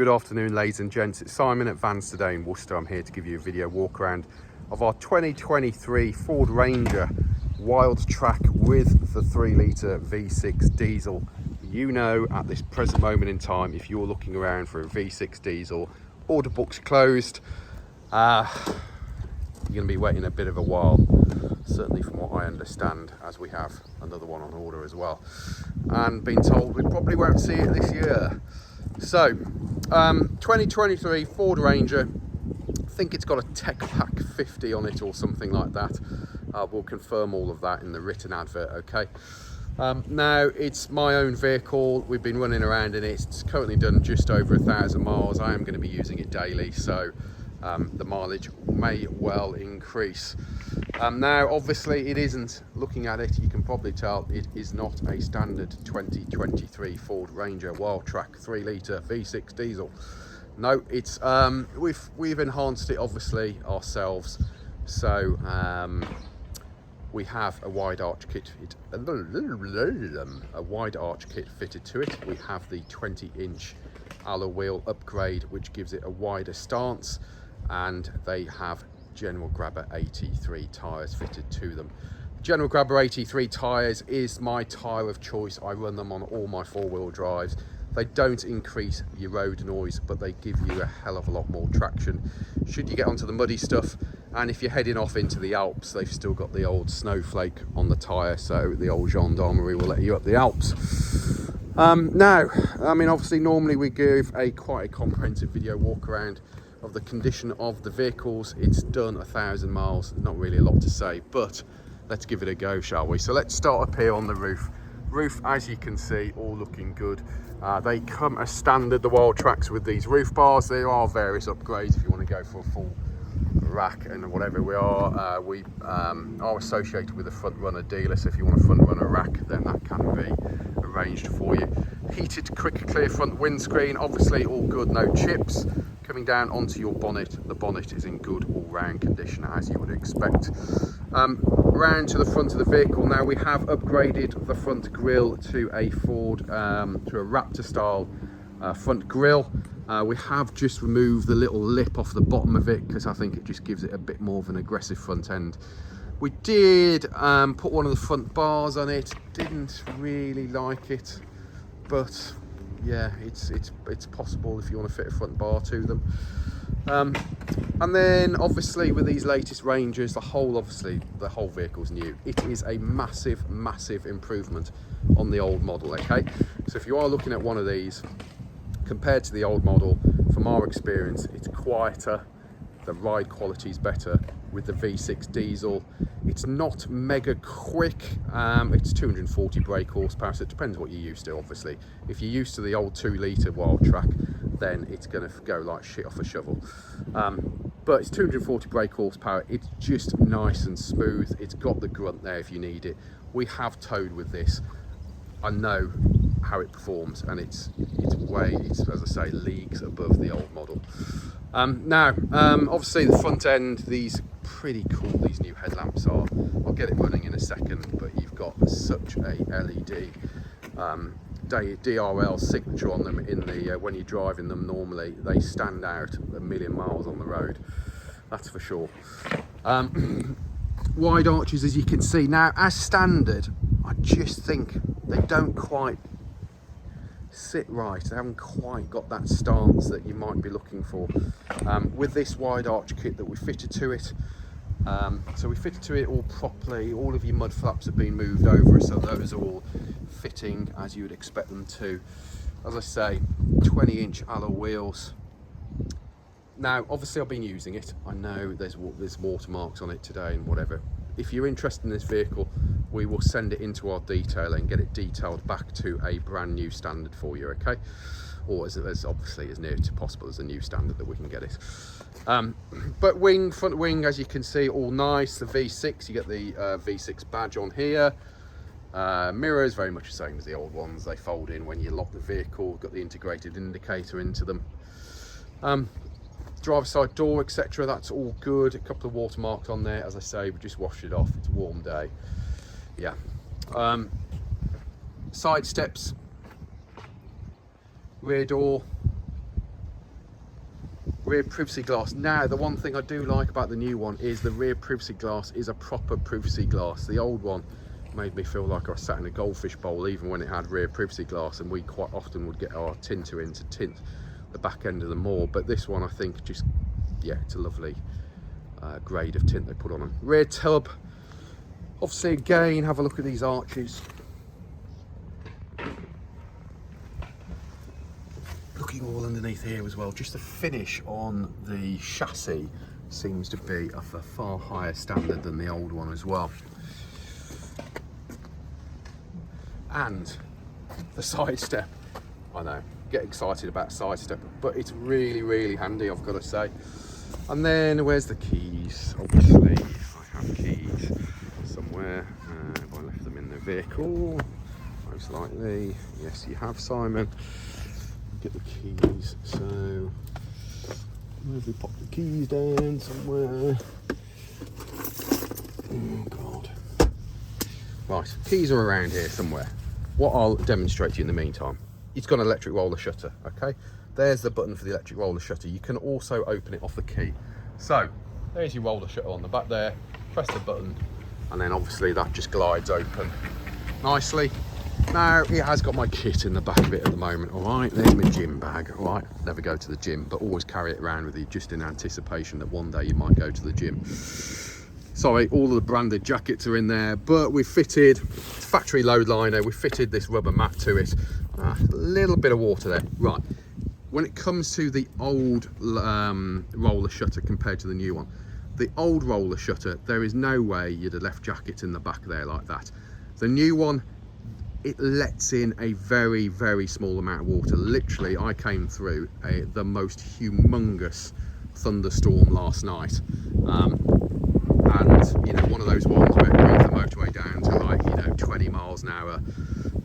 Good afternoon, ladies and gents. It's Simon at Vans Today in Worcester. I'm here to give you a video walk around of our 2023 Ford Ranger Wildtrak with the 3-litre V6 diesel. You know, at this present moment in time, if you're looking around for a V6 diesel, order book's closed. You're going to be waiting a bit of a while, certainly from what I understand, as we have another one on order as well, and been told we probably won't see it this year. So 2023 Ford Ranger, I think it's got a Tech Pack 50 on it or something like that. We'll confirm all of that in the written advert, okay? Now, it's my own vehicle. We've been running around in it. It's currently done just over 1,000 miles. I am going to be using it daily, so the mileage may well increase. Now, obviously, it isn't, looking at it, you can probably tell it is not a standard 2023 Ford Ranger Wildtrak 3-litre V6 diesel. No, it's we've enhanced it obviously ourselves. So we have a wide arch kit fitted to it. We have the 20-inch alloy wheel upgrade, which gives it a wider stance, and they have General Grabber 83 tyres fitted to them. General Grabber 83 tyres is my tyre of choice. I run them on all my four-wheel drives. They don't increase your road noise, but they give you a hell of a lot more traction should you get onto the muddy stuff. And if you're heading off into the Alps, they've still got the old snowflake on the tyre, so the old gendarmerie will let you up the Alps. Now, I mean, obviously normally we give quite a comprehensive video walk around of the condition of the vehicles. It's done 1,000 miles, not really a lot to say, but let's give it a go, shall we? So let's start up here on the roof. Roof, as you can see, all looking good. They come as standard, the Wildtraks, with these roof bars. There are various upgrades if you want to go for a full rack and whatever. We are associated with a front runner dealer, so if you want a front runner rack, then that can be arranged for you. Heated quick clear front windscreen, obviously all good, no chips. Coming down onto your bonnet, the bonnet is in good all-round condition, as you would expect. Round to the front of the vehicle now, we have upgraded the front grille to a Ford, to a Raptor style front grille. We have just removed the little lip off the bottom of it, because I think it just gives it a bit more of an aggressive front end. We did put one of the front bars on it, didn't really like it, but yeah, it's possible if you want to fit a front bar to them. And then obviously with these latest Rangers, the whole vehicle's new. It is a massive improvement on the old model, okay? So if you are looking at one of these compared to the old model, from our experience, it's quieter, the ride quality is better with the V6 diesel. It's not mega quick. It's 240 brake horsepower, so it depends what you're used to, obviously. If you're used to the old 2-litre Wildtrak, then it's going to go like shit off a shovel. But it's 240 brake horsepower. It's just nice and smooth. It's got the grunt there if you need it. We have towed with this. I know how it performs, and it's as I say, leagues above the old model. Now, obviously the front end, these pretty cool, these new headlamps are. I'll get it running in a second, but you've got such a LED DRL signature on them in the when you're driving them. Normally they stand out a million miles on the road, that's for sure. Wide arches, as you can see. Now, as standard, I just think they don't quite sit right. They haven't quite got that stance that you might be looking for with this wide arch kit that we fitted to it. So we fitted to it all properly. All of your mud flaps have been moved over, so those are all fitting as you would expect them to. As I say, 20-inch alloy wheels. Now, obviously I've been using it. I know there's watermarks on it today and whatever. If you're interested in this vehicle, we will send it into our detailer and get it detailed back to a brand new standard for you, okay? Or as obviously as near to possible as a new standard that we can get it. But front wing, as you can see, all nice. The V6, you get the V6 badge on here. Mirrors, very much the same as the old ones. They fold in when you lock the vehicle. Got the integrated indicator into them. Driver side door, etc., that's all good. A couple of watermarks on there, as I say, we just washed it off. It's a warm day. Yeah. Side steps, rear door, Rear privacy glass. Now, the one thing I do like about the new one is the rear privacy glass is a proper privacy glass. The old one made me feel like I was sat in a goldfish bowl, even when it had rear privacy glass, and we quite often would get our tinter in to tint the back end of the moor. But this one, I think, just, yeah, it's a lovely grade of tint they put on them. Rear tub, obviously, again, have a look at these arches. Looking all underneath here as well, just the finish on the chassis seems to be of a far higher standard than the old one as well. And the side step, I know, get excited about side step, but it's really, really handy, I've got to say. And then where's the keys? Obviously, I have keys somewhere. Have I left them in the vehicle? Most likely. Yes, you have, Simon. Get the keys. So where have we popped the keys down somewhere? Oh god. Right, keys are around here somewhere. What I'll demonstrate to you in the meantime, it's got an electric roller shutter. Okay, there's the button for the electric roller shutter. You can also open it off the key. So there's your roller shutter on the back there. Press the button, and then obviously that just glides open nicely. Now, it has got my kit in the back of it at the moment, all right? There's my gym bag, all right? Never go to the gym, but always carry it around with you just in anticipation that one day you might go to the gym. Sorry, all of the branded jackets are in there, but we've fitted factory load liner, we've fitted this rubber mat to it. A little bit of water there. Right, when it comes to the old roller shutter compared to the new one, the old roller shutter, there is no way you'd have left jackets in the back there like that. The new one, it lets in a very, very small amount of water. Literally, I came through the most humongous thunderstorm last night. And, you know, one of those ones where it brings the motorway down to like, you know, 20 miles an hour.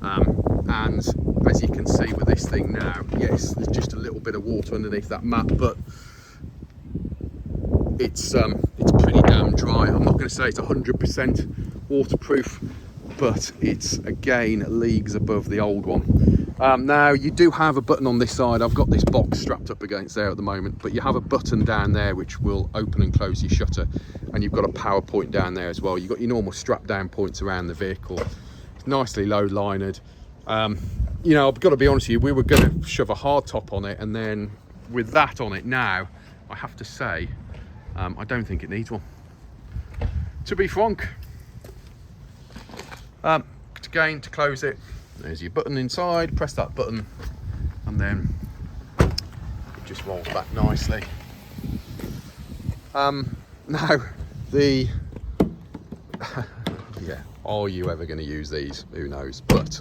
And as you can see with this thing now, yes, there's just a little bit of water underneath that mat, but it's pretty damn dry. I'm not going to say it's 100% waterproof, but it's again leagues above the old one. Now you do have a button on this side. I've got this box strapped up against there at the moment, but you have a button down there which will open and close your shutter, and you've got a power point down there as well. You've got your normal strap down points around the vehicle. It's nicely load linered. You know, I've got to be honest with you, we were going to shove a hard top on it, and then with that on it now, I have to say I don't think it needs one, to be frank. Again, to close it, there's your button inside. Press that button, and then it just rolls back nicely. Now, the yeah, are you ever going to use these? Who knows? But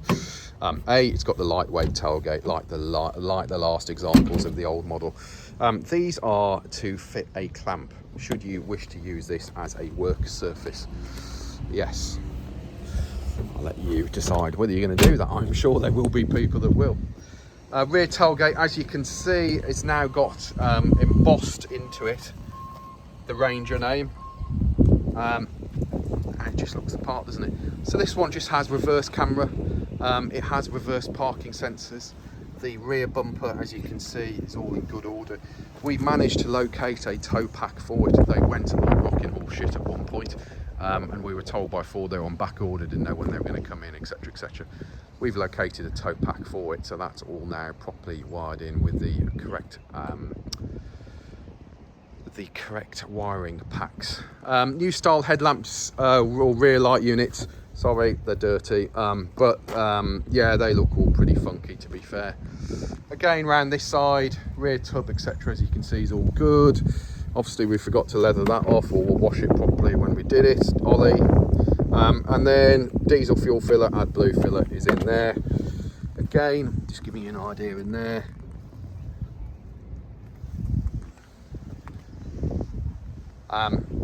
it's got the lightweight tailgate, like the last examples of the old model. These are to fit a clamp, should you wish to use this as a work surface. Yes. I'll let you decide whether you're going to do that. I'm sure there will be people that will. Rear tailgate, as you can see, it's now got embossed into it the Ranger name, and it just looks the part, doesn't it? So this one just has reverse camera. It has reverse parking sensors. The rear bumper, as you can see, is all in good order. We managed to locate a tow pack for it. They went like rocking horse shit at one point. And we were told by Ford they were on back order, didn't know when they were going to come in, etc, etc. We've located a tow pack for it, so that's all now properly wired in with the correct wiring packs. New style headlamps or rear light units. Sorry, they're dirty, but yeah, they look all pretty funky, to be fair. Again, round this side, rear tub, etc, as you can see, is all good. Obviously, we forgot to leather that off, or we'll wash it properly when we did it, Ollie. And then diesel fuel filler, AdBlue filler is in there. Again, just giving you an idea in there.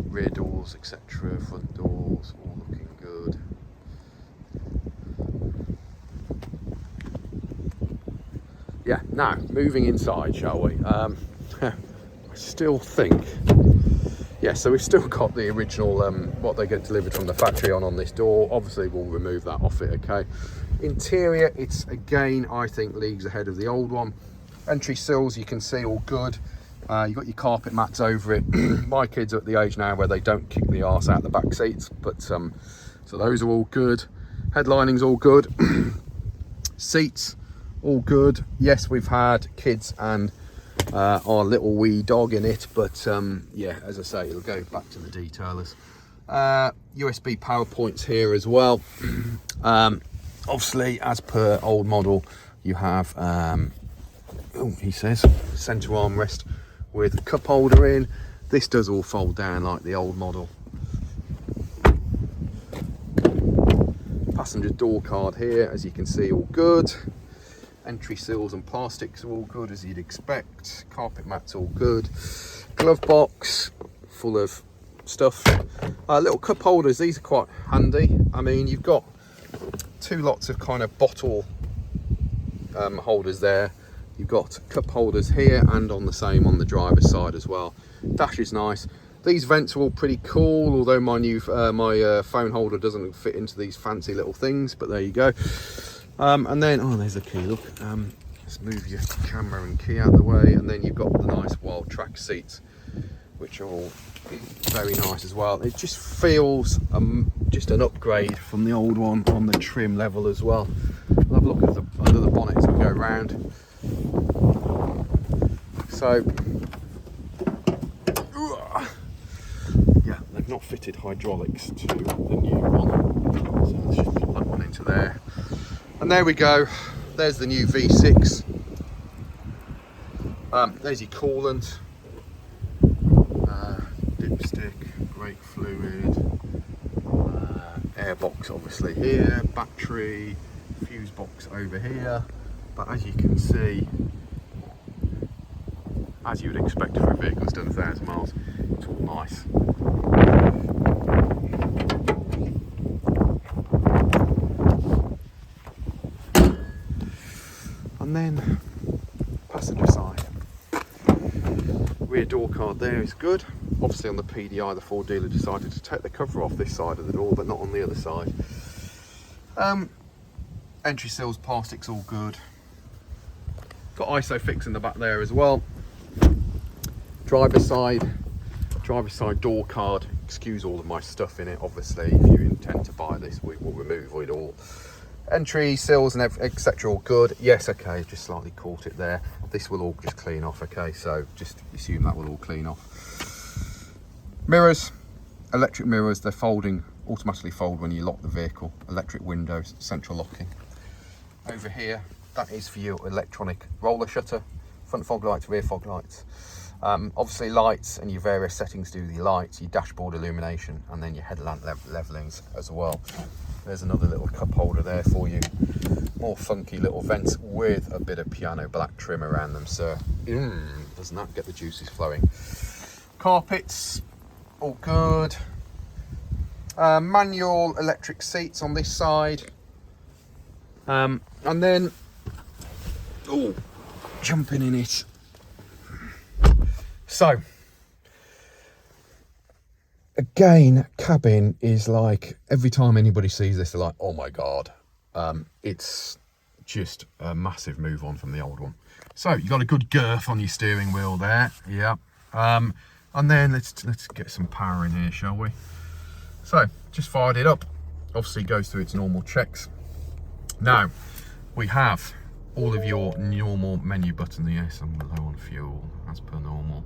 Rear doors, etc, front doors, all looking good. Yeah, now, moving inside, shall we? I still think, yeah, so we've still got the original, what they get delivered from the factory on this door. Obviously, we'll remove that off it, okay? Interior, it's, again, I think, leagues ahead of the old one. Entry sills, you can see, all good. You've got your carpet mats over it. My kids are at the age now where they don't kick the arse out the back seats, but so those are all good. Headlining's all good. Seats, all good. Yes, we've had kids and our little wee dog in it, but yeah, as I say, it'll go back to the detailers. USB power points here as well. Obviously, as per old model, you have he says center armrest with a cup holder in. This does all fold down like the old model. Passenger door card here, as you can see, all good. Entry sills and plastics are all good as you'd expect. Carpet mats all good. Glove box full of stuff. Little cup holders, these are quite handy. I mean, you've got two lots of kind of bottle holders there. You've got cup holders here and on the same on the driver's side as well. Dash is nice. These vents are all pretty cool, although my new phone holder doesn't fit into these fancy little things, but there you go. And then, oh, there's the key, look. Let's move your camera and key out of the way, and then you've got the nice Wildtrak seats, which are all very nice as well. It just feels just an upgrade from the old one on the trim level as well. We'll have a look at the under the bonnet as we go around. So yeah, they've not fitted hydraulics to the new one, so let's just put that one into there. And there we go, there's the new V6. There's your coolant, dipstick, brake fluid, airbox obviously here, battery, fuse box over here. But as you can see, as you would expect for a vehicle that's done 1,000 miles, it's all nice. And then passenger side, rear door card there is good. Obviously on the PDI, the Ford dealer decided to take the cover off this side of the door, but not on the other side. Entry sills, plastics, all good. Got ISOFIX in the back there as well. Driver's side door card. Excuse all of my stuff in it. Obviously, if you intend to buy this, we will remove it all. Entry sills and etc. all good. Yes, okay, just slightly caught it there. This will all just clean off. Okay, so just assume that will all clean off. Mirrors, electric mirrors. They're folding, automatically fold when you lock the vehicle. Electric windows, central locking. Over here, that is for your electronic roller shutter, front fog lights, rear fog lights. Obviously lights and your various settings do the lights, your dashboard illumination, and then your headlamp levelings as well. There's another little cup holder there for you. More funky little vents with a bit of piano black trim around them, so doesn't that get the juices flowing. Carpets, all good. Manual electric seats on this side. And then, jumping in it. So, again, cabin is like, every time anybody sees this, they're like, oh my God. It's just a massive move on from the old one. So, you've got a good girth on your steering wheel there. Yeah. And then let's get some power in here, shall we? So, just fired it up. Obviously goes through its normal checks. Now, we have all of your normal menu buttons. Yes, I'm low on fuel, as per normal.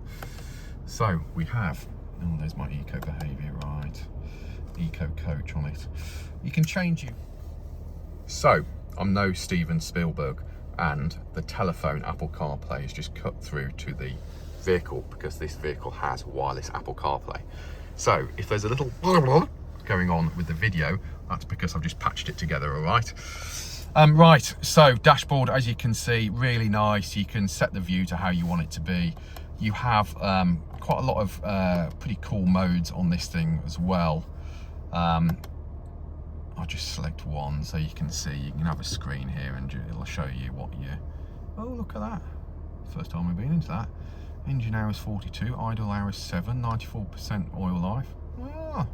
So we have, oh, there's my eco behaviour, right? Eco coach on it. You can change it. So, I'm no Steven Spielberg, and the telephone Apple CarPlay is just cut through to the vehicle because this vehicle has wireless Apple CarPlay. So, if there's a little going on with the video, that's because I've just patched it together, all right? Right, so dashboard, as you can see, really nice. You can set the view to how you want it to be. You have quite a lot of pretty cool modes on this thing as well. I'll just select one so you can see. You can have a screen here and it'll show you what you... Oh, look at that. First time we've been into that. Engine hours 42, idle hours 7, 94% oil life. Ah,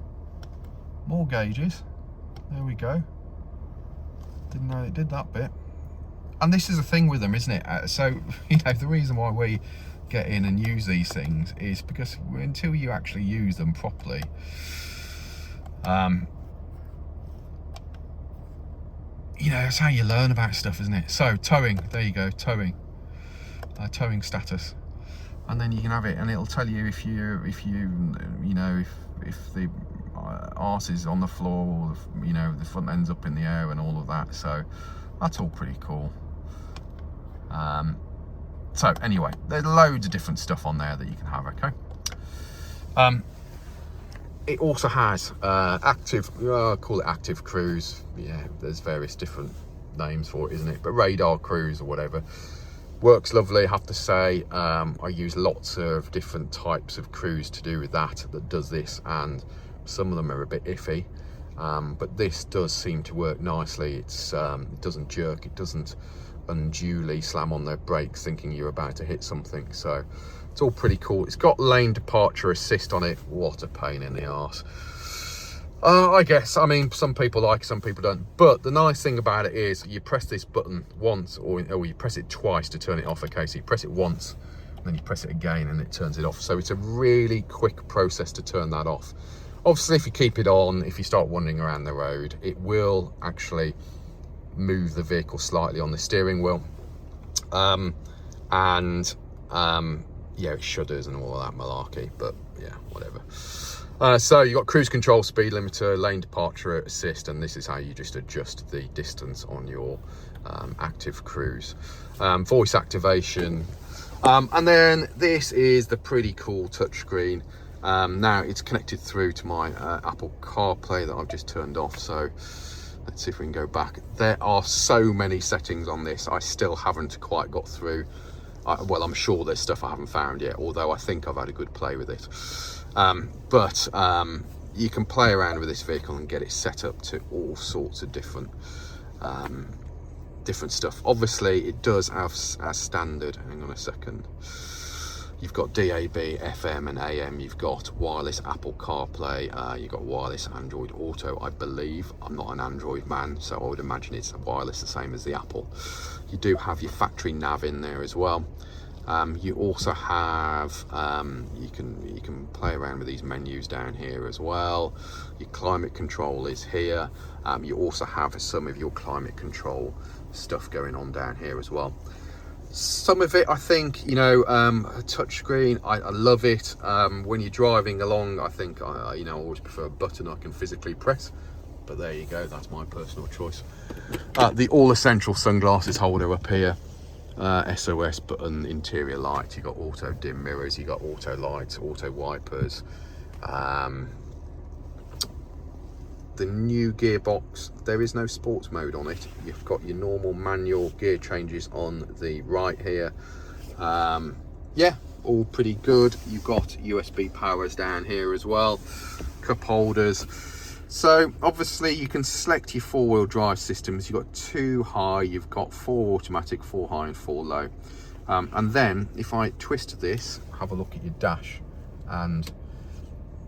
more gauges. There we go. Didn't know it did that bit. And this is a thing with them, isn't it? So, you know, the reason why we get in and use these things is because until you actually use them properly, you know, that's how you learn about stuff, isn't it? So towing, there you go, towing status, and then you can have it, and it'll tell you if you know, if the arse is on the floor, or you know, the front end's up in the air and all of that. So that's all pretty cool. So anyway, there's loads of different stuff on there that you can have. Okay. It also has active, call it active cruise. Yeah, there's various different names for it, isn't it? But radar cruise or whatever. Works lovely, I have to say. I use lots of different types of cruise to do with that does this, and some of them are a bit iffy. But this does seem to work nicely. It doesn't jerk, it doesn't unduly slam on the brakes thinking you're about to hit something. So it's all pretty cool. It's got lane departure assist on it. What a pain in the arse. I guess, I mean, some people like it, some people don't. But the nice thing about it is you press this button once, or you press it twice to turn it off. Okay, so you press it once, and then you press it again, and it turns it off. So it's a really quick process to turn that off. Obviously, if you keep it on, if you start wandering around the road, it will actually move the vehicle slightly on the steering wheel. Yeah, it shudders and all of that malarkey, but yeah, whatever. So you've got cruise control, speed limiter, lane departure assist, and this is how you just adjust the distance on your active cruise. Voice activation, and then this is the pretty cool touchscreen. Now it's connected through to my Apple Carplay that I've just turned off, so let's see if we can go back. There are so many settings on this, I still haven't quite got through. Well, I'm sure there's stuff I haven't found yet, although I think I've had a good play with it. But you can play around with this vehicle and get it set up to all sorts of different stuff. Obviously, it does have as standard, hang on a second, you've got DAB, FM and AM, you've got wireless Apple CarPlay, you've got wireless Android Auto, I believe. I'm not an Android man, so I would imagine it's wireless, the same as the Apple. You do have your factory nav in there as well. You also have, you can play around with these menus down here as well. Your climate control is here. You also have some of your climate control stuff going on down here as well. Some of it, I think, you know, a touchscreen, I love it. When you're driving along, I think, you know, I always prefer a button I can physically press. But there you go, that's my personal choice. The all essential sunglasses holder up here. SOS button, interior light, you got auto dim mirrors, you got auto lights, auto wipers. The new gearbox, there is no sports mode on it. You've got your normal manual gear changes on the right here. Yeah, all pretty good. You've got USB powers down here as well, cup holders. So obviously you can select your four-wheel drive systems. You've got 2 high, you've got 4 automatic, 4 high and 4 low. And then if I twist this, have a look at your dash, and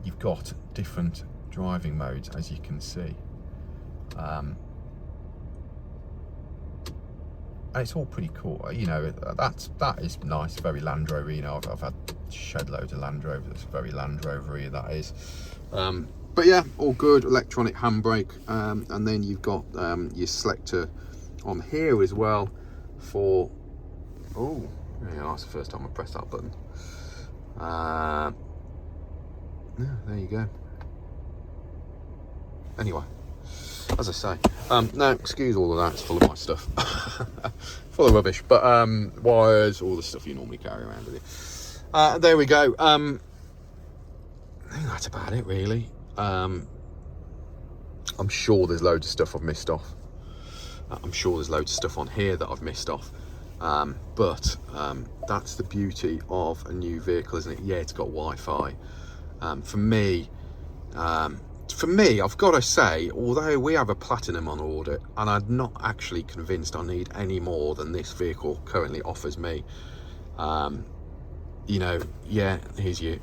you've got different driving modes, as you can see. And it's all pretty cool. You know, that is nice, very Land Rover. You know, I've had shed loads of Land Rovers. It's very Land Rover-y, that is. But yeah, all good. Electronic handbrake, and then you've got your selector on here as well for, oh yeah, that's the first time I pressed that button. Yeah, there you go. Anyway, as I say, now excuse all of that, it's full of my stuff. Full of rubbish, but wires, all the stuff you normally carry around with you. There we go. I think that's about it, really. I'm sure there's loads of stuff I've missed off. I'm sure there's loads of stuff on here that I've missed off. But that's the beauty of a new vehicle, isn't it? Yeah, it's got Wi-Fi. For me, I've got to say, although we have a Platinum on order, and I'm not actually convinced I need any more than this vehicle currently offers me. You know, yeah, here's your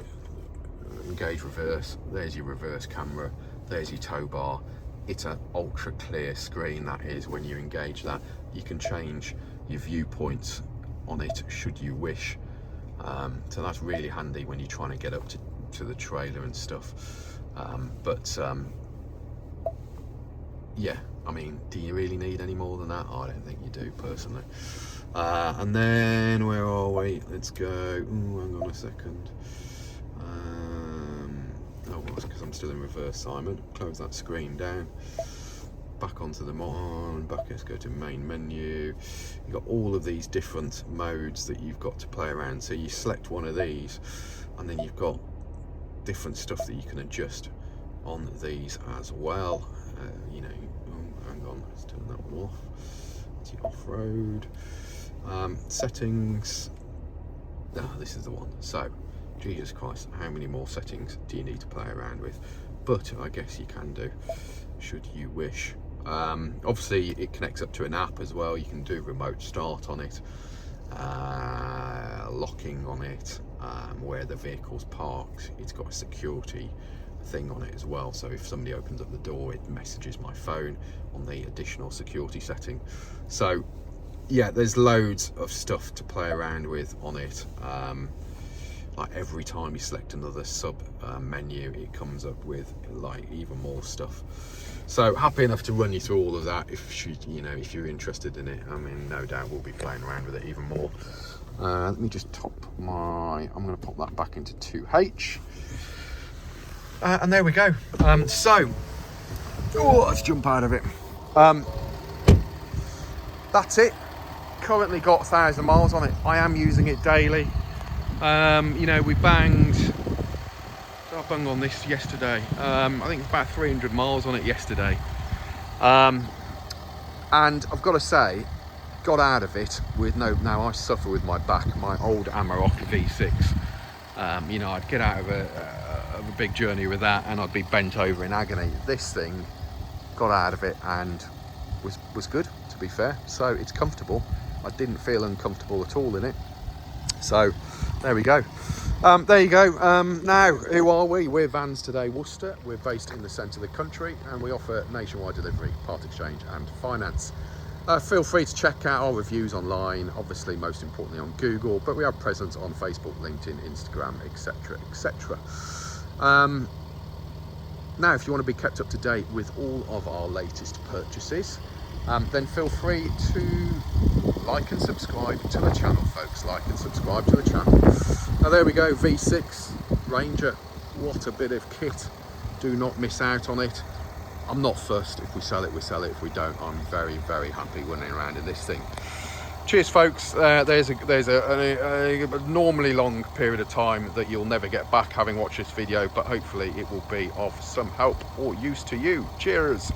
engage reverse, there's your reverse camera, there's your tow bar. It's an ultra clear screen, that is. When you engage that, you can change your viewpoints on it should you wish. So that's really handy when you're trying to get up to the trailer and stuff. Yeah, I mean, do you really need any more than that? I don't think you do, personally. And then, where are we? Let's go. Ooh, hang on a second. Oh, well, it's because I'm still in reverse, Simon. Close that screen down. Back onto the let's go to main menu. You've got all of these different modes that you've got to play around. So you select one of these, and then you've got different stuff that you can adjust on these as well. You know, hang on, let's turn that one off. It's your off-road settings. This is the one. So, Jesus Christ, how many more settings do you need to play around with? But I guess you can do, should you wish. Obviously, it connects up to an app as well. You can do remote start on it, locking on it, where the vehicle's parked. It's got a security thing on it as well, so if somebody opens up the door, it messages my phone on the additional security setting. So yeah, there's loads of stuff to play around with on it. Like every time you select another sub menu, it comes up with like even more stuff. So happy enough to run you through all of that if if you're interested in it. I mean, no doubt we'll be playing around with it even more. Let me just I'm going to pop that back into 2H. And there we go. Let's jump out of it. That's it. Currently got 1,000 miles on it. I am using it daily. We banged. I bunged on this yesterday. I think it's about 300 miles on it yesterday. And I've got to say, got out of it with now I suffer with my back. My old Amarok V6. I'd get out of a big journey with that and I'd be bent over in agony. This thing, got out of it and was good, to be fair. So it's comfortable. I didn't feel uncomfortable at all in it. So there we go. There you go. Now, who are we? We're Vans Today Worcester. We're based in the centre of the country and we offer nationwide delivery, part exchange and finance. Feel free to check out our reviews online, obviously most importantly on Google, but we have presence on Facebook, LinkedIn, Instagram, etc, etc. Now, if you want to be kept up to date with all of our latest purchases, then feel free to like and subscribe to the channel, folks. Like and subscribe to the channel. Now there we go, V6 Ranger. What a bit of kit. Do not miss out on it. I'm not fussed. If we sell it, we sell it. If we don't, I'm very, very happy running around in this thing. Cheers, folks. There's a normally long period of time that you'll never get back having watched this video, but hopefully it will be of some help or use to you. Cheers.